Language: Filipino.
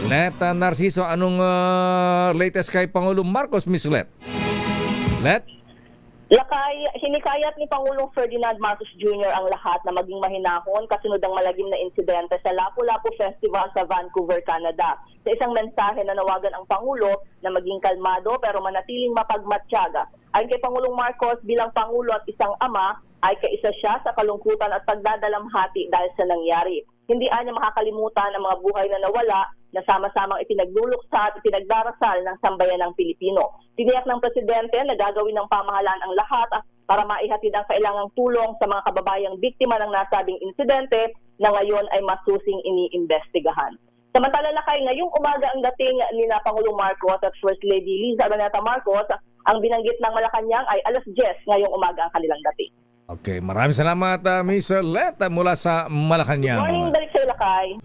Let Narciso, anong latest kay Pangulong Marcos, Miss Let? Let? Lakay, hinikayat ni Pangulong Ferdinand Marcos Jr. ang lahat na maging mahinahon kasunod ang malagim na insidente sa Lapu-Lapu Festival sa Vancouver, Canada. Sa isang mensahe na nawagan ang Pangulo na maging kalmado pero manatiling mapagmatyaga. Ayon kay Pangulong Marcos, bilang Pangulo at isang ama, ay kaisa siya sa kalungkutan at pagdadalamhati dahil sa nangyari. Hindi niya makakalimutan ang mga buhay na nawala na sama-samang ipinagluluksa at ipinagdarasal ng sambayan ng Pilipino. Tiniyak ng Presidente na gagawin ng pamahalaan ang lahat para maihatid ang kailangang tulong sa mga kababayang biktima ng nasabing insidente na ngayon ay masusing iniimbestigahan. Samantala Lakay, ngayong umaga ang dating ni na Pangulong Marcos at First Lady Liza Araneta Marcos. Ang binanggit ng Malacanang ay alas 10 ngayong umaga ang kanilang dating. Okay, maraming salamat, Miss Let, mula sa Malacanang. Morning, balik sa Lakay.